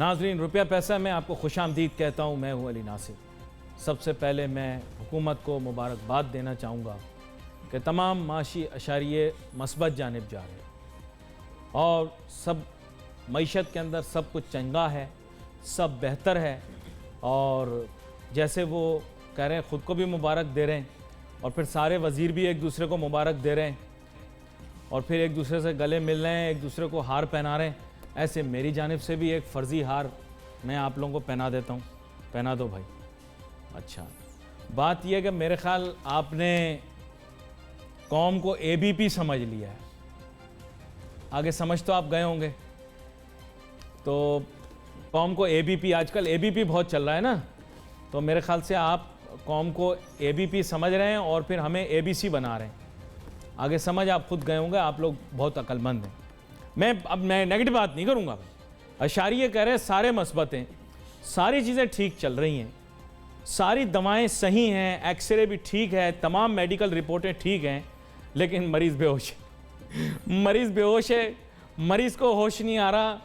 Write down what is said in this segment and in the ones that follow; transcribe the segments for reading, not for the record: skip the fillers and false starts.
नाज़रीन, रुपया पैसा में आपको खुश आमदीद कहता हूँ। मैं हूँ अली नासिर। सबसे पहले मैं हुकूमत को मुबारकबाद देना चाहूँगा कि तमाम माशी अशारिये मस्बत जानिब जा रहे हैं और सब मईशत के अंदर सब कुछ चंगा है, सब बेहतर है। और जैसे वो कह रहे हैं ख़ुद को भी मुबारक दे रहे हैं और फिर सारे वज़ीर भी एक दूसरे को मुबारक दे रहे हैं और फिर एक दूसरे से गले मिल रहे हैं, एक दूसरे को हार पहना रहे हैं। ऐसे मेरी जानिब से भी एक फ़र्ज़ी हार मैं आप लोगों को पहना देता हूँ। पहना दो भाई। अच्छा, बात यह है कि मेरे ख़्याल आपने कौम को ABP समझ लिया है। आगे समझ तो आप गए होंगे। तो कौम को ABP, आजकल ABP बहुत चल रहा है ना, तो मेरे ख़्याल से आप कौम को ABP समझ रहे हैं और फिर हमें ABC बना रहे हैं। आगे समझ आप खुद गए होंगे, आप लोग बहुत अक्लमंद हैं। मैं नेगेटिव बात नहीं करूँगा। अशारिये कह रहे हैं सारे मस्बतें, सारी चीज़ें ठीक चल रही हैं, सारी दवाएं सही हैं, एक्सरे भी ठीक है, तमाम मेडिकल रिपोर्टें ठीक हैं, लेकिन मरीज़ बेहोश है। मरीज़ बेहोश है, मरीज़ को होश नहीं आ रहा।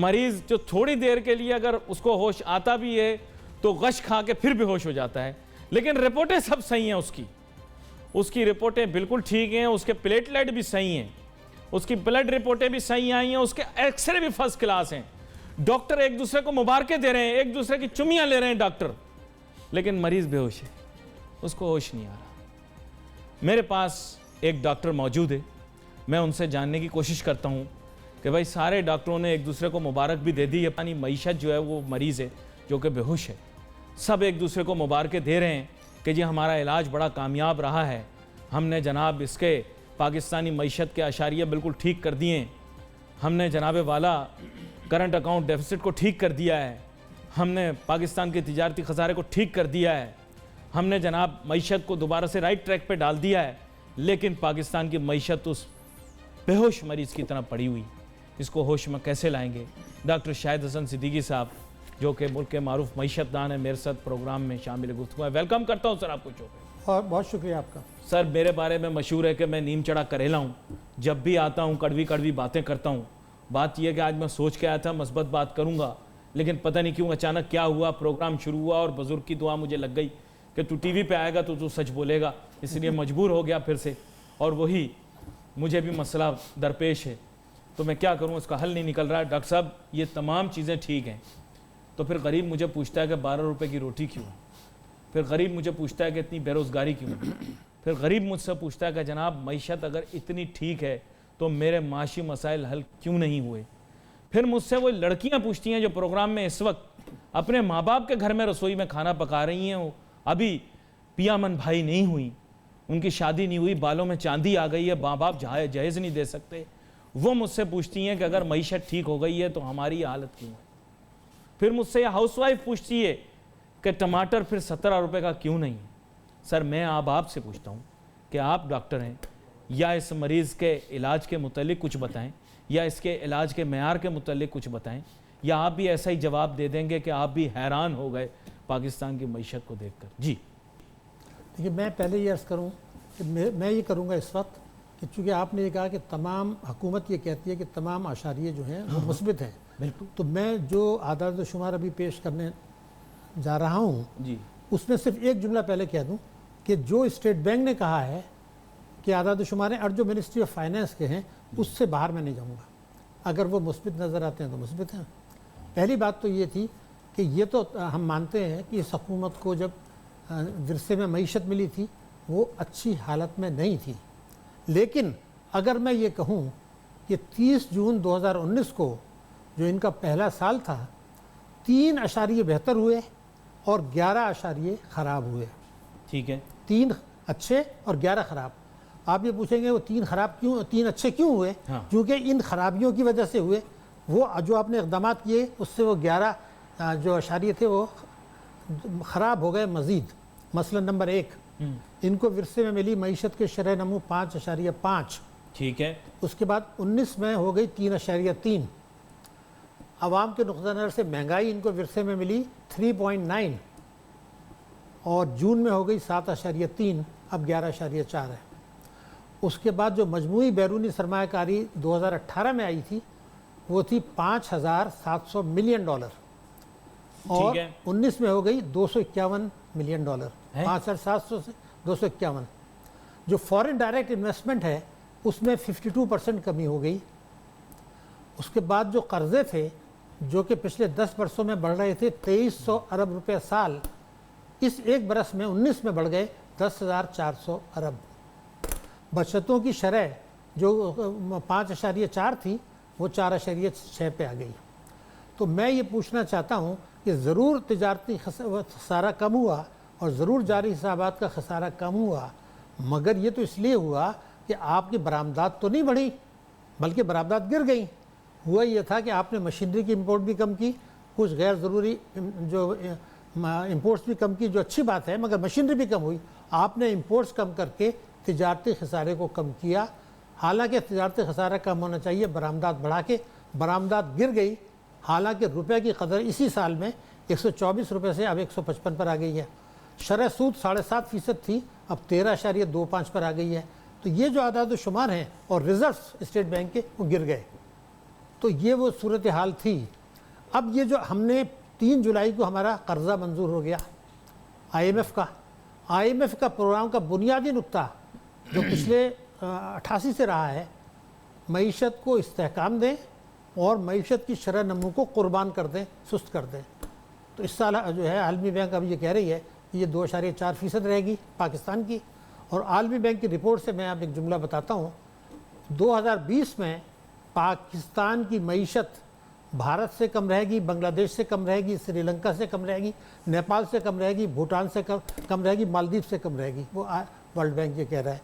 मरीज़ जो थोड़ी देर के लिए अगर उसको होश आता भी है तो गश खा के फिर बेहोश हो जाता है, लेकिन रिपोर्टें सब सही हैं। उसकी रिपोर्टें बिल्कुल ठीक हैं, उसके प्लेटलेट भी सही हैं, उसकी ब्लड रिपोर्टें भी सही आई हैं, उसके एक्सरे भी फर्स्ट क्लास हैं। डॉक्टर एक दूसरे को मुबारकें दे रहे हैं, एक दूसरे की चुमियाँ ले रहे हैं डॉक्टर, लेकिन मरीज़ बेहोश है, उसको होश नहीं आ रहा। मेरे पास एक डॉक्टर मौजूद है, मैं उनसे जानने की कोशिश करता हूँ कि भाई सारे डॉक्टरों ने एक दूसरे को मुबारक भी दे दी, अपनी मईशत जो है वो मरीज़ है जो कि बेहोश है, सब एक दूसरे को मुबारकें दे रहे हैं कि जी हमारा इलाज बड़ा कामयाब रहा है, हमने जनाब इसके पाकिस्तानी मईशत के अशारिये बिल्कुल ठीक कर दिए, हमने जनाब वाला करंट अकाउंट डेफिसिट को ठीक कर दिया है, हमने पाकिस्तान के तिजारती खसारे को ठीक कर दिया है, हमने जनाब मईशत को दोबारा से राइट ट्रैक पे डाल दिया है। लेकिन पाकिस्तान की मईशत उस बेहोश मरीज़ की तरह पड़ी हुई, इसको होश में कैसे लाएंगे? डॉक्टर शाहिद हसन सिद्दीकी साहब जो कि मुल्क के मारूफ मईशतदान है, मेरे साथ प्रोग्राम में शामिल गुफ्तगू है। वेलकम करता हूँ सर आपको। शो पे और बहुत शुक्रिया आपका। सर, मेरे बारे में मशहूर है कि मैं नीम चढ़ा करेला हूँ, जब भी आता हूँ कड़वी कड़वी बातें करता हूँ। बात यह कि आज मैं सोच के आया था मस्बत बात करूँगा, लेकिन पता नहीं क्यों अचानक क्या हुआ, प्रोग्राम शुरू हुआ और बुजुर्ग की दुआ मुझे लग गई कि तू TV पे आएगा तो तू सच बोलेगा, इसलिए मजबूर हो गया फिर से। और वही मुझे भी मसला दरपेश है, तो मैं क्या करूँ, इसका हल नहीं निकल रहा है। डॉक्टर साहब ये तमाम चीज़ें ठीक हैं, तो फिर गरीब मुझे पूछता है कि 12 रुपये की रोटी क्यों है, फिर गरीब मुझे पूछता है कि इतनी बेरोज़गारी क्यों है, फिर गरीब मुझसे पूछता है कि जनाब मईशत अगर इतनी ठीक है तो मेरे माशी मसाइल हल क्यों नहीं हुए। फिर मुझसे वो लड़कियां पूछती हैं जो प्रोग्राम में इस वक्त अपने माँ बाप के घर में रसोई में खाना पका रही हैं, वो अभी पियामन भाई नहीं हुई, उनकी शादी नहीं हुई, बालों में चांदी आ गई है, माँ बाप जहेज़ नहीं दे सकते। वो मुझसे पूछती हैं कि अगर मईशत ठीक हो गई है तो हमारी हालत क्यों है। फिर मुझसे ये हाउसवाइफ पूछती है कि टमाटर फिर 17 रुपये का क्यों नहीं है। सर, मैं आपसे पूछता हूँ कि आप डॉक्टर हैं, या इस मरीज़ के इलाज के मुतल्लिक कुछ बताएं, या इसके इलाज के मेयार के मुतल्लिक कुछ बताएं, या आप भी ऐसा ही जवाब दे देंगे कि आप भी हैरान हो गए पाकिस्तान की मईशत को देखकर। जी देखिए, मैं पहले ये अर्ज़ करूँ कि मैं ये करूँगा इस वक्त कि चूँकि आपने ये कहा कि तमाम हुकूमत ये कहती है कि तमाम अशारिये जो हैं वो मुस्बित हैं, बिल्कुल, तो मैं जो आदाद शुमार अभी पेश करने जा रहा हूँ जी, उसमें सिर्फ एक जुमला पहले कह दूँ कि जो स्टेट बैंक ने कहा है कि आदाद शुमार हैं और जो मिनिस्ट्री ऑफ फाइनेंस के हैं, उससे बाहर मैं नहीं जाऊँगा। अगर वो मुस्बित नज़र आते हैं तो मुस्बित हैं। पहली बात तो ये थी कि ये तो हम मानते हैं कि इस हुकूमत को जब विरसे में मईशत मिली थी वो अच्छी हालत में नहीं थी, लेकिन अगर मैं ये कहूँ कि 30 जून 2019 को जो इनका पहला साल था, 3 अशारिये बेहतर हुए और 11 अशारिये ख़राब हुए। ठीक है, 3 अच्छे और 11 ख़राब। आप ये पूछेंगे वो 3 ख़राब क्यों, 3 अच्छे क्यों हुए? हाँ। क्योंकि इन खराबियों की वजह से हुए। वो जो आपने इक़दाम किए उससे वो 11 जो अशारिये थे वो ख़राब हो गए मज़ीद। मसलन नंबर 1, इनको विरसे में मिली मईशत के शरह नमू 5.5। ठीक है, उसके बाद 19 में हो गई 3.3। आवाम के नुक़्ता नज़र से महंगाई इनको विरसे में मिली 3.9 और जून में हो गई 7.3, अब 11.4 है। उसके बाद जो मजमूई बैरूनी सरमायाकारी 2018 में आई थी वो थी $5,700 मिलियन, और ठीक है। 19 में हो गई $251 मिलियन, है? 5,700 से 251। जो फॉरेन डायरेक्ट इन्वेस्टमेंट है उसमें 52% कमी हो गई। उसके बाद जो कर्जे थे जो कि पिछले 10 वर्षों में बढ़ रहे थे 2300 अरब रुपए साल, इस एक बरस में 19 में बढ़ गए 10,400 अरब। बचतों की शरह जो 5.4 थी वो 4.6 पे आ गई। तो मैं ये पूछना चाहता हूँ कि ज़रूर तिजारती खसारा कम हुआ और ज़रूर जारी हिसाबात का खसारा कम हुआ, मगर ये तो इसलिए हुआ कि आपकी बरामदात तो नहीं बढ़ी बल्कि बरामदात गिर गई। हुआ ये था कि आपने मशीनरी की इंपोर्ट भी कम की, कुछ गैर ज़रूरी जो इंपोर्ट्स भी कम की, जो अच्छी बात है, मगर मशीनरी भी कम हुई। आपने इंपोर्ट्स कम करके तिजारती खसारे को कम किया। हालांकि तिजारती खसारा कम होना चाहिए, बरामदात बढ़ा के बरामदात गिर गई। हालांकि रुपए की कदर इसी साल में 124 रुपये से अब 155 पर आ गई है। शरह सूद 7.5% थी, अब 13.25 पर आ गई है। तो ये जो आदाद शुमार हैं और रिजर्व स्टेट बैंक के वो गिर गए। तो ये वो सूरत हाल थी। अब ये जो हमने 3 जुलाई को हमारा कर्जा मंजूर हो गया IMF का प्रोग्राम का बुनियादी नुक्ता जो पिछले 88 से रहा है, मईशत को इस्तेहकाम दें और मईशत की शरह नमू को कुर्बान कर दें, सुस्त कर दें। तो इस साल जो है आलमी बैंक अब ये कह रही है कि ये 2.4% रहेगी पाकिस्तान की। और आलमी बैंक की रिपोर्ट से मैं आप एक जुमला बताता हूँ, 2020 में पाकिस्तान की मईशत भारत से कम रहेगी, बांग्लादेश से कम रहेगी, श्रीलंका से कम रहेगी, नेपाल से कम रहेगी, भूटान से कम रहेगी, मालदीव से कम रहेगी। वो वर्ल्ड बैंक ये कह रहा है।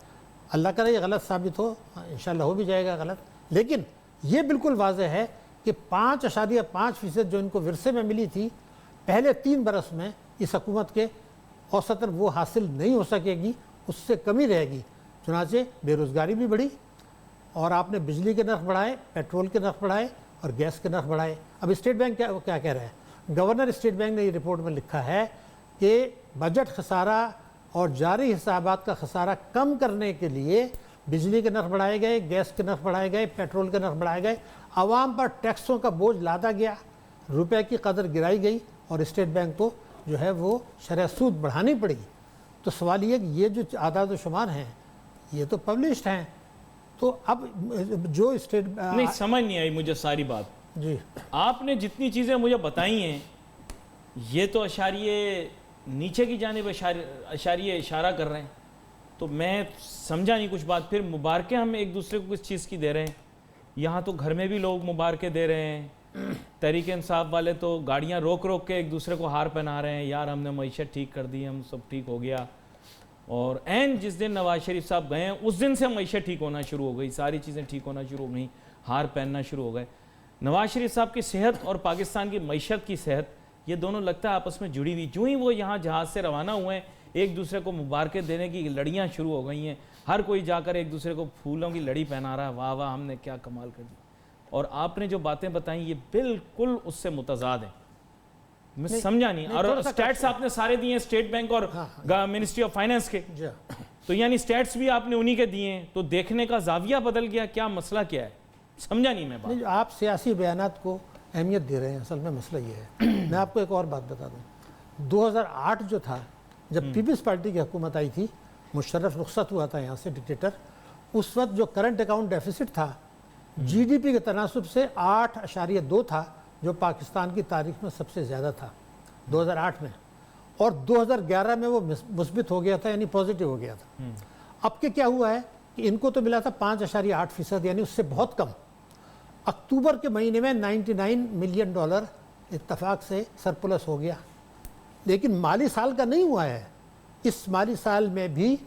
अल्लाह करे ये गलत साबित हो, इंशाल्लाह हो भी जाएगा गलत, लेकिन ये बिल्कुल वाज़ेह है कि 5.5% जो इनको विरसे में मिली थी पहले 3 बरस में, इस हुकूमत के औसतन वो हासिल नहीं हो सकेगी, उससे कमी रहेगी। चुनाचे बेरोज़गारी भी बढ़ी और आपने बिजली के नर्ख बढ़ाए, पेट्रोल के नर्ख बढ़ाए और गैस के नर्ख बढ़ाए। अब स्टेट बैंक क्या कह रहा है? गवर्नर स्टेट बैंक ने ये रिपोर्ट में लिखा है कि बजट खसारा और जारी हिसाबात का खसारा कम करने के लिए बिजली के नर्ख बढ़ाए गए, गैस के नर्ख बढ़ाए गए, पेट्रोल के नर्ख बढ़ाए गए, आवाम पर टैक्सों का बोझ लादा गया, रुपए की कदर गिराई गई और स्टेट बैंक को जो है वो शरह सूद बढ़ानी पड़ी। तो सवाल ये कि ये जो आदाद शुमार हैं ये तो पब्लिश्ड हैं, तो अब जो स्टेट नहीं समझ नहीं आई मुझे सारी बात जी। आपने जितनी चीज़ें मुझे बताई हैं ये तो अशारिये नीचे की जानिब अशारिये इशारा कर रहे हैं, तो मैं समझा नहीं कुछ बात। फिर मुबारकें हम एक दूसरे को किस चीज़ की दे रहे हैं? यहाँ तो घर में भी लोग मुबारकें दे रहे हैं, तहरीक इंसाफ वाले तो गाड़ियाँ रोक रोक के एक दूसरे को हार पहना रहे हैं, यार हमने मईशत ठीक कर दी, हम सब ठीक हो गया। और एन जिस दिन नवाज शरीफ साहब गए हैं उस दिन से मईशत ठीक होना शुरू हो गई, सारी चीज़ें ठीक होना शुरू हो गई, हार पहनना शुरू हो गए। नवाज शरीफ साहब की सेहत और पाकिस्तान की मईशत की सेहत ये दोनों लगता है आपस में जुड़ी हुई। जो ही वो यहाँ जहाज़ से रवाना हुए हैं एक दूसरे को मुबारकें देने की लड़ियाँ शुरू हो गई हैं, हर कोई जाकर एक दूसरे को फूलों की लड़ी पहना रहा है, वाह वाह हमने क्या कमाल कर दिया। और आपने जो बातें बताई ये बिल्कुल उससे मुतजाद है, मैं समझा नहीं। और स्टैट्स आपने सारे दिए स्टेट बैंक और मिनिस्ट्री ऑफ फाइनेंस के, तो यानी स्टैट्स भी आपने उन्हीं के दिए हैं, तो देखने का जाविया बदल गया, क्या मसला क्या है? समझा नहीं मैं बात। आप सियासी बयानात को अहमियत दे रहे हैं, असल में मसला ये है। मैं आपको एक और बात बता दूं, 2008 जो था जब पीपल्स पार्टी की हुकूमत आई थी, मुशर्रफ रुखसत हुआ था यहाँ से, डिक्टेटर, उस वक्त जो करंट अकाउंट डेफिसिट था GDP के तनासुब से 8.2 था, जो पाकिस्तान की तारीख में सबसे ज़्यादा था 2008 में, और 2011 में वो मुस्बित हो गया था, यानी पॉजिटिव हो गया था। अब के क्या हुआ है कि इनको तो मिला था 5.8%, यानी उससे बहुत कम। अक्टूबर के महीने में $99 मिलियन इत्तफाक से सरप्लस हो गया, लेकिन माली साल का नहीं हुआ है। इस माली साल में भी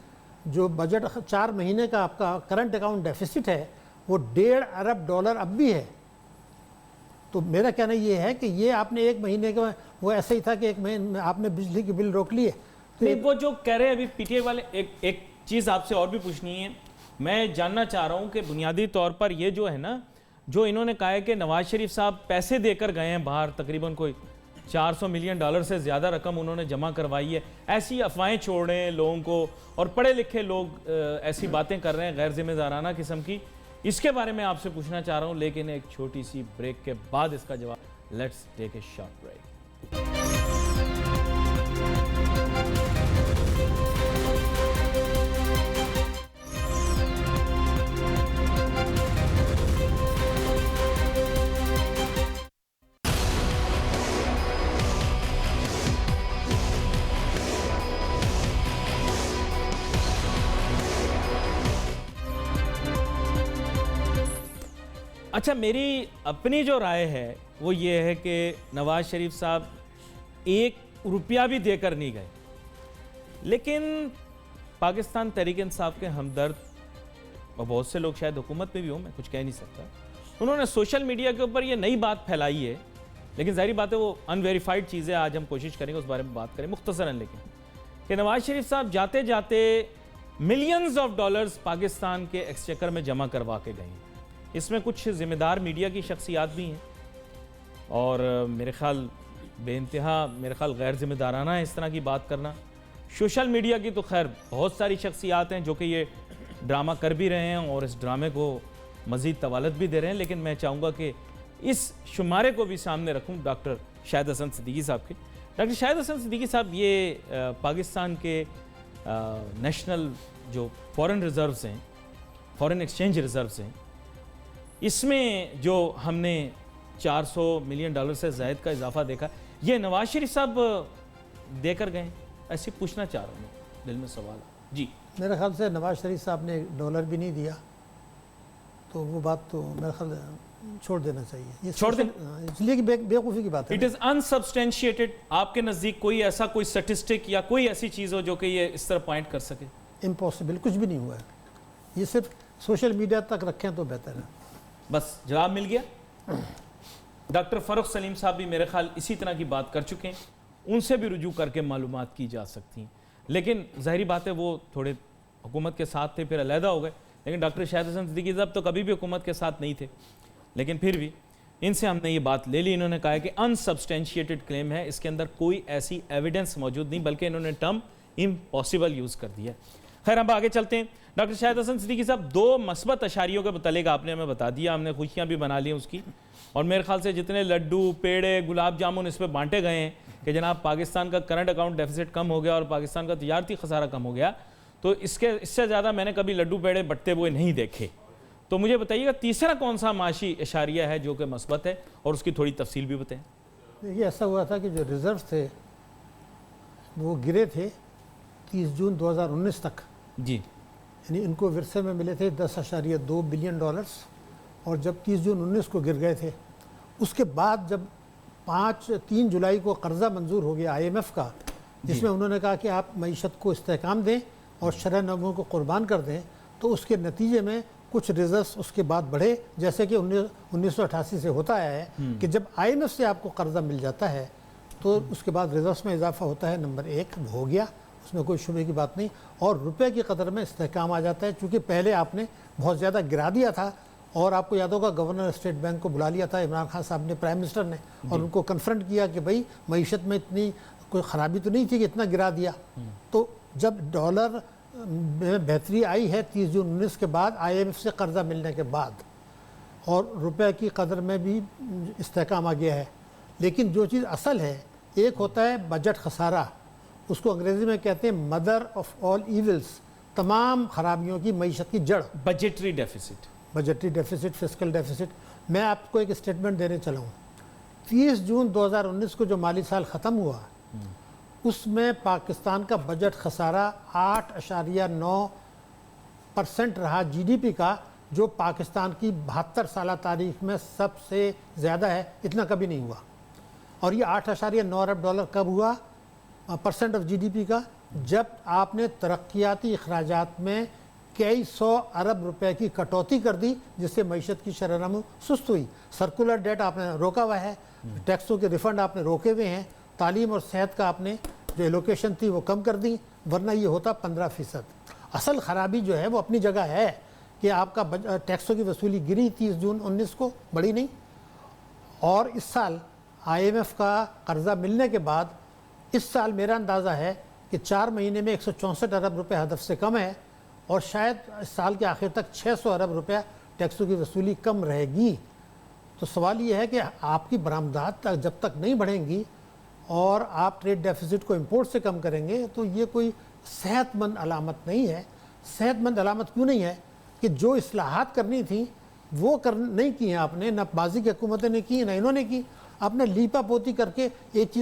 जो बजट 4 महीने का आपका करंट अकाउंट डेफिसिट है वो $1.5 अरब अब भी है। तो मेरा कहना ये है कि ये आपने एक महीने का, वो ऐसा ही था कि एक महीने आपने बिजली के बिल रोक लिए। तो नहीं, वो जो कह रहे हैं अभी PTI वाले, एक चीज़ आपसे और भी पूछनी है। मैं जानना चाह रहा हूँ कि बुनियादी तौर पर ये जो है ना, जो इन्होंने कहा है कि नवाज शरीफ साहब पैसे देकर गए हैं बाहर, तकरीबन कोई $400 मिलियन से ज़्यादा रकम उन्होंने जमा करवाई है, ऐसी अफवाहें छोड़ रहे हैं लोगों को, और पढ़े लिखे लोग ऐसी बातें कर रहे हैं गैर जिम्मेदाराना किस्म की। اس کے بارے میں آپ سے پوچھنا چاہ رہا ہوں، لیکن ایک چھوٹی سی بریک کے بعد اس کا جواب. Let's take a short break. اچھا، میری اپنی جو رائے ہے وہ یہ ہے کہ نواز شریف صاحب 1 روپیہ بھی دے کر نہیں گئے، لیکن پاکستان تحریک انصاف کے ہمدرد اور بہت سے لوگ شاید حکومت میں بھی ہوں، میں کچھ کہہ نہیں سکتا، انہوں نے سوشل میڈیا کے اوپر یہ نئی بات پھیلائی ہے، لیکن ظاہری بات ہے وہ ان ویریفائڈ چیزیں، آج ہم کوشش کریں گے اس بارے میں بات کریں مختصراً، لیکن کہ نواز شریف صاحب جاتے جاتے ملینز آف ڈالرز پاکستان کے ایکسچیکر میں جمع کروا کے گئے ہیں. اس میں کچھ ذمہ دار میڈیا کی شخصیات بھی ہیں، اور میرے خیال بے انتہا غیر ذمہ دارانہ ہے اس طرح کی بات کرنا. سوشل میڈیا کی تو خیر بہت ساری شخصیات ہیں جو کہ یہ ڈرامہ کر بھی رہے ہیں اور اس ڈرامے کو مزید طوالت بھی دے رہے ہیں، لیکن میں چاہوں گا کہ اس شمارے کو بھی سامنے رکھوں ڈاکٹر شاہد حسن صدیقی صاحب کے. ڈاکٹر شاہد حسن صدیقی صاحب، یہ پاکستان کے نیشنل جو فورن ریزروز ہیں، فورن ایکسچینج ریزروز ہیں، اس میں جو ہم نے $400 ملین سے زائد کا اضافہ دیکھا، یہ نواز شریف صاحب دے کر گئے، ایسے پوچھنا چاہ رہا ہوں، دل میں سوال ہے. جی، میرے خیال سے نواز شریف صاحب نے $1 بھی نہیں دیا، تو وہ بات تو میرے خیال چھوڑ دینا چاہیے. چھوڑ دیں، اس لیے کہ بیوقوفی کی بات ہے. It is unsubstantiated. آپ کے نزدیک کوئی ایسا کوئی سٹیٹسٹک یا کوئی ایسی چیز ہو جو کہ یہ اس طرح پوائنٹ کر سکے؟ امپاسبل، کچھ بھی نہیں ہوا ہے. یہ صرف سوشل میڈیا تک رکھیں تو بہتر ہے. بس جواب مل گیا. ڈاکٹر فروخ سلیم صاحب بھی میرے خیال اسی طرح کی بات کر چکے ہیں، ان سے بھی رجوع کر کے معلومات کی جا سکتی ہیں، لیکن ظاہری بات ہے وہ تھوڑے حکومت کے ساتھ تھے، پھر علیحدہ ہو گئے. لیکن ڈاکٹر شاہد حسن صدیقی صاحب تو کبھی بھی حکومت کے ساتھ نہیں تھے، لیکن پھر بھی ان سے ہم نے یہ بات لے لی. انہوں نے کہا کہ انسبسٹینشیٹڈ کلیم ہے، اس کے اندر کوئی ایسی ایویڈنس موجود نہیں، بلکہ انہوں نے ٹرم امپاسبل یوز کر دیا. خیر، ہم آگے چلتے ہیں. ڈاکٹر شاہد حسن صدیقی صاحب، 2 مثبت اشاریوں کے متعلق آپ نے ہمیں بتا دیا، ہم نے خوشیاں بھی بنا لی اس کی، اور میرے خیال سے جتنے لڈو، پیڑے، گلاب جامن اس پہ بانٹے گئے ہیں کہ جناب پاکستان کا کرنٹ اکاؤنٹ ڈیفیسٹ کم ہو گیا اور پاکستان کا تجارتی خسارہ کم ہو گیا، تو اس سے زیادہ میں نے کبھی لڈو پیڑے بٹتے ہوئے نہیں دیکھے. تو مجھے بتائیے گا تیسرا کون سا معاشی اشاریہ ہے جو کہ مثبت ہے، اور اس کی تھوڑی تفصیل بھی بتائیں. دیکھیے، ایسا ہوا تھا کہ جو ریزرو تھے وہ گرے تھے 30 جون 2019 تک. جی، یعنی ان کو ورثے میں ملے تھے $10.2 بلین، اور جب 30 جون 19 کو گر گئے تھے، اس کے بعد جب 3 جولائی کو قرضہ منظور ہو گیا IMF کا، جس میں انہوں نے کہا کہ آپ معیشت کو استحکام دیں اور شرح ناموں کو قربان کر دیں، تو اس کے نتیجے میں کچھ ریزروز اس کے بعد بڑھے، جیسے کہ 1988 سے ہوتا آیا ہے کہ جب IMF سے آپ کو قرضہ مل جاتا ہے تو اس کے بعد ریزروز میں اضافہ ہوتا ہے. نمبر 1 ہو گیا، اس میں کوئی شبہ کی بات نہیں، اور روپے کی قدر میں استحکام آ جاتا ہے، چونکہ پہلے آپ نے بہت زیادہ گرا دیا تھا، اور آپ کو یاد ہوگا گورنر اسٹیٹ بینک کو بلا لیا تھا عمران خان صاحب نے، پرائم منسٹر نے، اور ان کو کنفرنٹ کیا کہ بھائی معیشت میں اتنی کوئی خرابی تو نہیں تھی کہ اتنا گرا دیا. تو جب ڈالر میں بہتری آئی ہے 30 جون 19 کے بعد IMF سے قرضہ ملنے کے بعد، اور روپے کی قدر میں بھی استحکام آ گیا ہے. لیکن جو چیز اصل ہے، ایک ہوتا ہے بجٹ خسارہ، اس کو انگریزی میں کہتے ہیں مدر آف آل ایولز، تمام خرابیوں کی معیشت کی جڑ. بجٹری ڈیفیسٹ، فسکل ڈیفیسٹ. میں آپ کو ایک اسٹیٹمنٹ دینے چلا ہوں. 30 جون 2019 کو جو مالی سال ختم ہوا، اس میں پاکستان کا بجٹ خسارہ 8.9% رہا GDP کا، جو پاکستان کی 72 سالہ تاریخ میں سب سے زیادہ ہے. اتنا کبھی نہیں ہوا. اور یہ $8.9 ارب کب ہوا % آف GDP کا؟ جب آپ نے ترقیاتی اخراجات میں کئی 100 ارب روپے کی کٹوتی کر دی، جس سے معیشت کی شرح نمو سست ہوئی. سرکولر ڈیٹ آپ نے روکا ہوا ہے، ٹیکسوں کے ریفنڈ آپ نے روکے ہوئے ہیں، تعلیم اور صحت کا آپ نے جو ایلوکیشن تھی وہ کم کر دی، ورنہ یہ ہوتا 15%. اصل خرابی جو ہے وہ اپنی جگہ ہے کہ آپ کا ٹیکسوں کی وصولی گری 30 جون 19 کو، بڑی نہیں. اور اس سال IMF کا قرضہ ملنے کے بعد، اس سال میرا اندازہ ہے کہ 4 مہینے میں 164 ارب روپے ہدف سے کم ہے، اور شاید اس سال کے آخر تک 600 ارب روپے ٹیکسوں کی وصولی کم رہے گی. تو سوال یہ ہے کہ آپ کی برآمدات جب تک نہیں بڑھیں گی اور آپ ٹریڈ ڈیفیسٹ کو امپورٹ سے کم کریں گے تو یہ کوئی صحت مند علامت نہیں ہے. صحت مند علامت کیوں نہیں ہے؟ کہ جو اصلاحات کرنی تھیں وہ نہیں کی ہیں آپ نے، نہ ماضی کی حکومتیں نے کی نہ انہوں نے کی. آپ نے لیپا پوتی کر کے ایک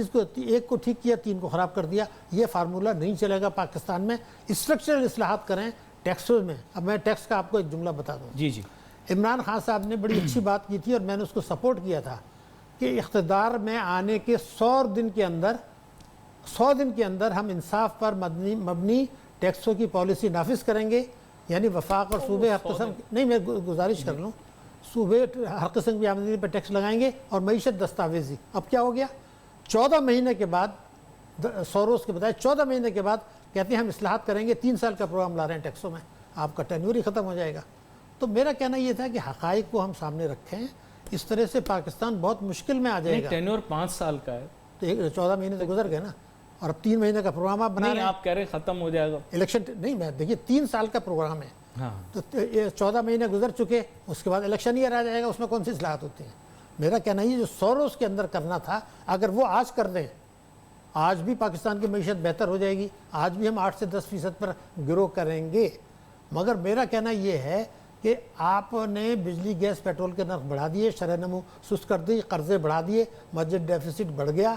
کو ٹھیک کیا 3 کو خراب کر دیا. یہ فارمولہ نہیں چلے گا پاکستان میں. اسٹرکچرل اصلاحات کریں ٹیکسوں میں. اب میں ٹیکس کا آپ کو ایک جملہ بتا دوں. جی جی. عمران خان صاحب نے بڑی اچھی بات کی تھی اور میں نے اس کو سپورٹ کیا تھا کہ اقتدار میں آنے کے 100 دن کے اندر ہم انصاف پر مبنی ٹیکسوں کی پالیسی نافذ کریں گے. یعنی وفاق اور صوبے ہر قسم نہیں، میں گزارش کر لوں، صوبے ہر قسم کی آمدنی پر ٹیکس لگائیں گے اور معیشت دستاویزی. اب کیا ہو گیا؟ 14 مہینے کے بعد، 100 روز کے بجائے 14 مہینے کے بعد کہتے ہیں ہم اصلاحات کریں گے. 3 سال کا پروگرام لا رہے ہیں ٹیکسوں میں. آپ کا ٹینیور ہی ختم ہو جائے گا. تو میرا کہنا یہ تھا کہ حقائق کو ہم سامنے رکھیں. اس طرح سے پاکستان بہت مشکل میں آ جائے گا. ٹینیور 5 سال کا ہے تو 14 مہینے سے گزر گئے نا، اور اب 3 مہینے کا پروگرام آپ بنا رہے ہیں. آپ کہہ رہے ختم ہو جائے گا الیکشن نہیں، میں دیکھیے 3 سال کا پروگرام ہے. تو 14 مہینے گزر چکے، اس کے بعد الیکشن ہی رہ جائے گا. اس میں کون سی اصلاحات ہوتی ہیں؟ میرا کہنا یہ جو 100 روز کے اندر کرنا تھا، اگر وہ آج کر دیں، آج بھی پاکستان کی معیشت بہتر ہو جائے گی. آج بھی ہم 8 سے 10% پر گرو کریں گے. مگر میرا کہنا یہ ہے کہ آپ نے بجلی گیس پیٹرول کے نرخ بڑھا دیے، شرح نمو سست کر دی، قرضے بڑھا دیے، بجٹ ڈیفیسٹ بڑھ گیا.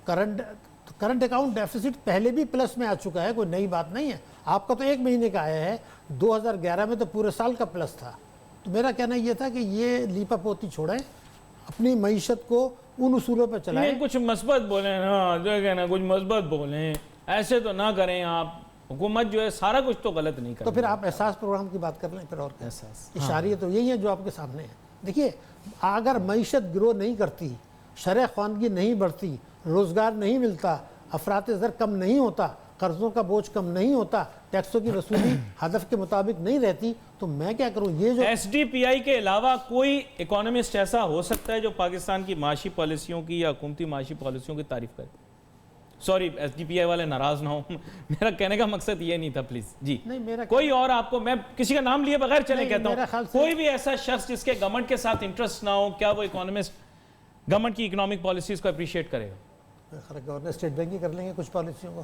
کرنٹ اکاؤنٹ ڈیفیسٹ پہلے بھی پلس میں آ چکا ہے، کوئی نئی بات نہیں ہے. آپ کا تو 1 مہینے کا آیا ہے، 2011 میں تو پورے سال کا پلس تھا. تو میرا کہنا یہ تھا کہ یہ لیپا پوتی چھوڑیں، اپنی معیشت کو ان اصولوں پہ چلائیں. کچھ مثبت بولیں نا، جو کہنا کچھ مثبت بولیں، ایسے تو نہ کریں. آپ حکومت جو ہے سارا کچھ تو غلط نہیں کریں. تو پھر آپ احساس پروگرام کی بات کر لیں. پھر اور احساس اشاریہ تو یہی ہیں جو آپ کے سامنے ہیں. دیکھیے، اگر معیشت گرو نہیں کرتی، شرح خواندگی نہیں بڑھتی، روزگار نہیں ملتا، افراط زر کم نہیں ہوتا، قرضوں کا بوجھ کم نہیں ہوتا، ٹیکسوں کی وصولی ہدف کے مطابق نہیں رہتی، تو میں کیا کروں؟ یہ جو ایس ڈی پی آئی کے علاوہ کوئی اکانومسٹ ایسا ہو سکتا ہے جو پاکستان کی معاشی پالیسیوں کی یا حکومتی معاشی پالیسیوں کی تعریف کرے؟ سوری، ایس ڈی پی آئی والے ناراض نہ ہوں، میرا کہنے کا مقصد یہ نہیں تھا. پلیز جی، کوئی اور آپ کو، میں کسی کا نام لیے بغیر چلے کہتا ہوں، کوئی بھی ایسا شخص جس کے گورنمنٹ کے ساتھ انٹرسٹ نہ ہو، کیا وہ اکانومسٹ گورنمنٹ کی اکنامک پالیسیز کو اپریشیٹ کرے گا؟ گورنر اسٹیٹ بینک ہی کر لیں گے کچھ پالیسیوں کو.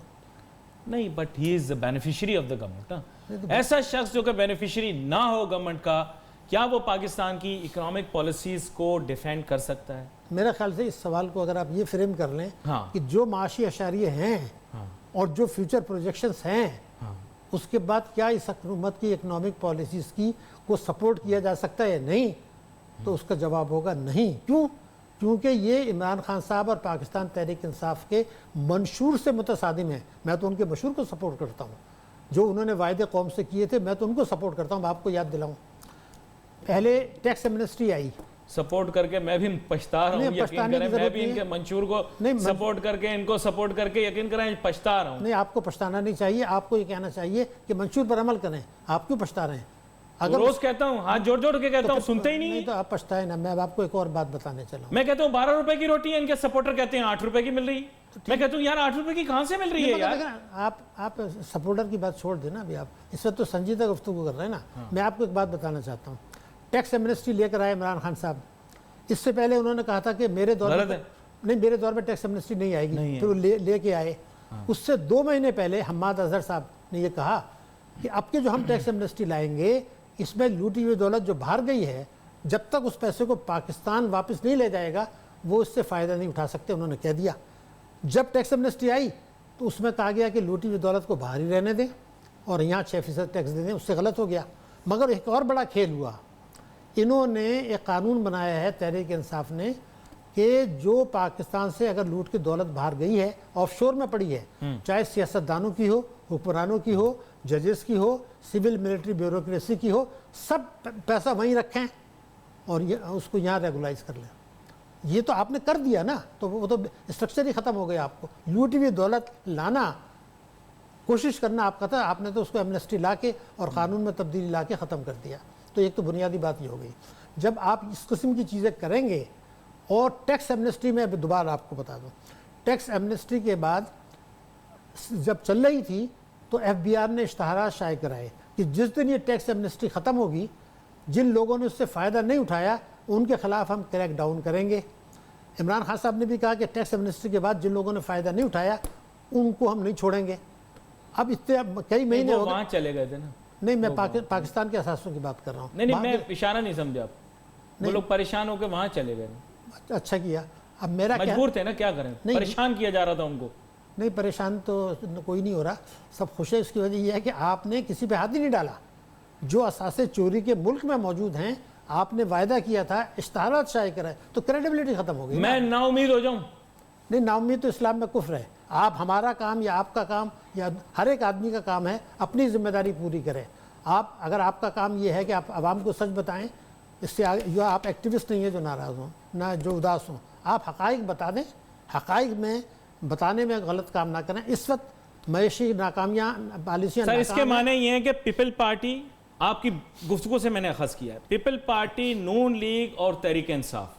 نہیں، but he is beneficiary of the government. ایسا شخص جو کہ بینیفیشری نہ ہو گورنمنٹ کا، کیا وہ پاکستان کی اکنامک پالیسیز کو ڈیفینڈ کر سکتا ہے؟ میرا خیال سے اس سوال کو اگر آپ یہ فریم کر لیں کہ جو معاشی اشاریے ہیں اور جو فیوچر پروجیکشنز ہیں، اس کے بعد کیا اس حکومت کی اکنامک پالیسیز کی کو سپورٹ کیا جا سکتا ہے نہیں، تو اس کا جواب ہوگا نہیں. کیوں؟ کیونکہ یہ عمران خان صاحب اور پاکستان تحریک انصاف کے منشور سے متصادم ہیں. میں تو ان کے منشور کو سپورٹ کرتا ہوں. جو انہوں نے وعدے قوم سے کیے تھے، میں تو ان کو سپورٹ کرتا ہوں. آپ کو یاد دلاؤں، پہلے ٹیکس ایمنسٹی آئی، سپورٹ کر کے میں بھی پچھتا رہا ہوں. یقین کریں میں بھی ان کے منشور کو سپورٹ کر کے، ان کو سپورٹ کر کے یقین کریں پچھتا رہا ہوں. نہیں، آپ کو پچھتانا نہیں چاہیے. آپ کو یہ کہنا چاہیے کہ منشور پر عمل کریں. آپ کیوں پچھتا رہے ہیں؟ اگر روز کہتا ہوں، ہاتھ جوڑ جوڑ کے کہتا ہوں، سنتے ہی نہیں. تو آپ پچھتائیں نا. میں آپ کو ایک اور بات بتانے چلا ہوں. میں کہتا ہوں 12 روپے کی روٹی ہے، ان کے سپورٹر کہتے ہیں 8 روپے کی مل رہی. میں کہتا ہوں یار 8 روپے کی کہاں سے مل رہی ہے یار؟ آپ سپورٹر کی بات چھوڑ دینا. ابھی آپ اس وقت تو سنجیدہ گفتگو کر رہے ہیں نا. میں آپ کو ایک بات بتانا چاہتا ہوں. ٹیکس ایمنسٹی لے کر آئے عمران خان صاحب. اس سے پہلے انہوں نے کہا تھا کہ میرے دور میں ٹیکس ایمنسٹی نہیں آئے گی. پھر وہ لے کے آئے. اس سے 2 مہینے پہلے حماد اظہر صاحب نے یہ کہا کہ اب کے جو ہم ٹیکس ایمنسٹی لائیں گے، اس میں لوٹی ہوئی دولت جو باہر گئی ہے، جب تک اس پیسے کو پاکستان واپس نہیں لے جائے گا، وہ اس سے فائدہ نہیں اٹھا سکتے. انہوں نے کہہ دیا. جب ٹیکس ایمنسٹی آئی تو اس میں کہا گیا کہ لوٹی ہوئی دولت کو باہر ہی رہنے دیں اور یہاں 6% ٹیکس دے دیں. اس سے غلط ہو گیا. مگر ایک اور بڑا کھیل ہوا. انہوں نے ایک قانون بنایا ہے تحریک انصاف نے کہ جو پاکستان سے اگر لوٹ کی دولت باہر گئی ہے، آف شور میں پڑی ہے، چاہے سیاستدانوں کی ہو، حکمرانوں کی ہو، ججز کی ہو، سول ملٹری بیوروکریسی کی ہو، سب پیسہ وہیں رکھیں اور اس کو یہاں ریگولائز کر لیں. یہ تو آپ نے کر دیا نا. تو وہ تو اسٹرکچر ہی ختم ہو گیا. آپ کو لوٹی ہوئی دولت لانا، کوشش کرنا آپ کا تھا. آپ نے تو اس کو ایمنسٹی لا کے اور قانون میں تبدیلی لا کے ختم کر دیا. تو ایک تو بنیادی بات یہ ہو گئی. جب آپ اس قسم کی چیزیں کریں گے، اور ٹیکس ایمنسٹی میں ابھی دوبارہ آپ کو بتا دوں، ٹیکس ایمنسٹی کے بعد جب چل رہی تھی تو ایف بی آر نے اشتہارات شائع کرائے کہ جس دن یہ ٹیکس ایمنسٹی ختم ہوگی जिन लोगों ने उससे फ़ायदा नहीं उठाया उनके खिलाफ हम क्रैक डाउन करेंगे। इमरान खान साहब ने भी कहा कि टैक्स एमनेस्टी के बाद जिन लोगों ने फ़ायदा नहीं उठाया उनको हम नहीं छोड़ेंगे। अब इतने कई महीने हो गए, वहाँ चले गए थे ना। नहीं मैं पाकिस्तान के असासों की बात कर रहा हूँ। नहीं मैं इशारा नहीं समझा आप, वो लोग परेशान होकर वहाँ चले गए। अच्छा किया। अब मेरा क्या, मजबूर थे ना, क्या करें, परेशान किया जा रहा था उनको। नहीं परेशान तो कोई नहीं हो रहा, सब खुश है। इसकी वजह यह है कि आपने किसी पे हाथ ही नहीं डाला। जो असासे चोरी के मुल्क में मौजूद हैं, आपने वायदा किया था, इश्तहारात शाये कराए, तो क्रेडिबिलिटी खत्म हो गई। मैं नाउमीद हो जाऊं? नहीं, नाउमीद तो इस्लाम में कुफ्र है। आप, हमारा काम या आपका काम या हर एक आदमी का काम है अपनी जिम्मेदारी पूरी करें। आप, अगर आपका काम ये है कि आप आवाम को सच बताएं, इससे जो आप एक्टिविस्ट नहीं है जो नाराज़ हों ना जो उदास हों, आप हक़ाइक़ बता दें, हक़ाइक़ में बताने में गलत काम ना करें। इस वक्त मयशी नाकामियाँ पॉलिसियाँ सर, इसके माने ये हैं कि पीपल पार्टी, आपकी गुफ्तगू से मैंने अखज़ किया है, पीपल पार्टी, नून लीग और तहरीक इंसाफ,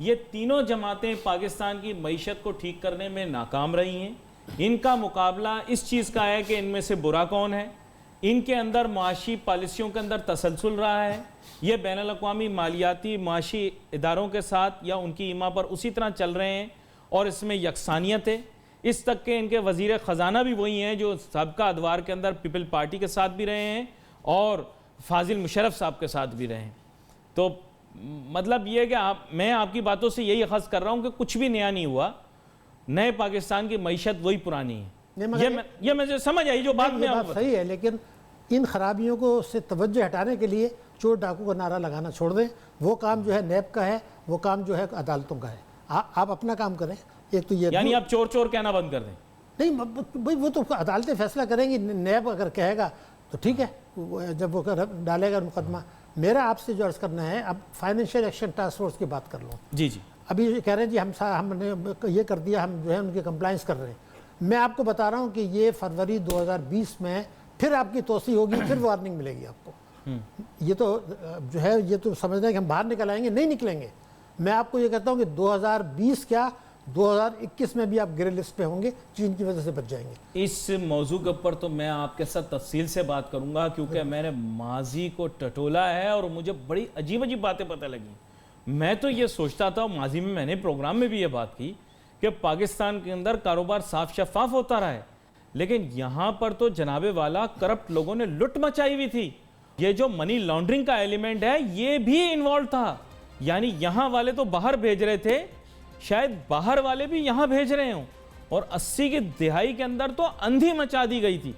ये तीनों जमातें पाकिस्तान की मईशत को ठीक करने में नाकाम रही हैं। इनका मुकाबला इस चीज़ का है कि इनमें से बुरा कौन है। इनके अंदर माशी पॉलिसियों के अंदर तसलसल रहा है। ये बैनुल अक़वामी मालियाती माशी इदारों के साथ या उनकी ईमा पर उसी तरह चल रहे हैं और इसमें यकसानियत है। इस तक के इनके वज़ीर ख़जाना भी वही हैं जो सबका अदवार के अंदर पीपल पार्टी के साथ भी रहे हैं और फाजिल मुशर्रफ साहब के साथ भी रहे हैं। तो मतलब ये कि मैं आपकी बातों से यही अखज़ कर रहा हूँ कि कुछ भी नया नहीं हुआ, नए पाकिस्तान की मईशत वही पुरानी है। ये मुझे समझ आई जो बात में बात सही है, लेकिन इन खराबियों को से तवज्जो हटाने के लिए चोर डाकू का नारा लगाना छोड़ दें। वो काम जो है नैब का है, वो काम जो है अदालतों का है। आप अपना काम करें। एक तो ये, यानी आप चोर चोर कहना बंद कर दें। नहीं भाई, वो तो अदालतें फैसला करेंगी। नैब अगर कहेगा तो ठीक है, जब वो डालेगा मुकदमा। मेरा आपसे जो अर्ज़ करना है, अब फाइनेंशियल एक्शन टास्क फोर्स की बात कर लो। जी जी, अभी कह रहे हैं जी हमने ये कर दिया, हम जो है उनकी कंप्लाइंस कर रहे हैं। मैं आपको बता रहा हूँ कि ये फरवरी 2020 में फिर आपकी तोसी होगी, फिर वार्निंग मिलेगी आपको। ये तो जो है, ये तो समझना है कि हम बाहर निकल आएंगे, नहीं निकलेंगे। मैं आपको ये कहता हूँ कि 2020 क्या 2021 में भी आप ग्रे लिस्ट पे होंगे, चीन की वजह से बच जाएंगे। इस मौजू के ऊपर तो मैं आपके साथ तफसील से बात करूंगा, क्योंकि मैंने माजी को टटोला है और मुझे बड़ी अजीब अजीब बातें पता लगी। मैं तो ये सोचता था, माजी में मैंने प्रोग्राम में भी ये बात की कि पाकिस्तान के अंदर कारोबार साफ शफाफ होता रहा है, लेकिन यहाँ पर तो जनाबे वाला करप्ट लोगों ने लुट मचाई हुई थी। ये जो मनी लॉन्ड्रिंग का एलिमेंट है ये भी इन्वॉल्व था। यानी यहाँ वाले तो बाहर भेज रहे थे, शायद बाहर वाले भी यहाँ भेज रहे हों, और 80 की दिहाई के अंदर तो अंधी मचा दी गई थी।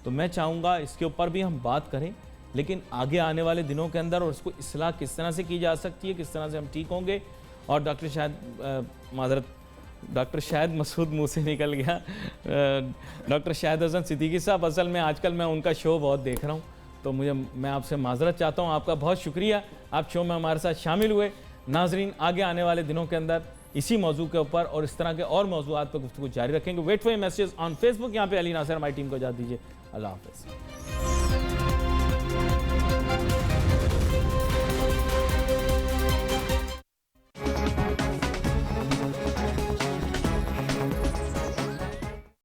तो मैं चाहूँगा इसके ऊपर भी हम बात करें, लेकिन आगे आने वाले दिनों के अंदर, और इसको इस्लाह किस तरह से की जा सकती है, किस तरह से हम ठीक होंगे। और डॉक्टर शाहिद मसूद मुँह से निकल गया, डॉक्टर शाहिद हसन सिद्दीकी साहब, असल में आजकल मैं उनका शो बहुत देख रहा हूँ, तो मैं आपसे माजरत चाहता हूँ। आपका बहुत शुक्रिया, आप शो में हमारे साथ शामिल हुए। नाजरीन, आगे आने वाले दिनों के अंदर इसी मौजू के ऊपर और इस तरह के और मौजूआत पर गुफ्तगू जारी रखेंगे। Wait for message on Facebook. यहाँ पे अली नासिर हमारी टीम को इजाज़त दीजिए। अल्लाह हाफ़िज़।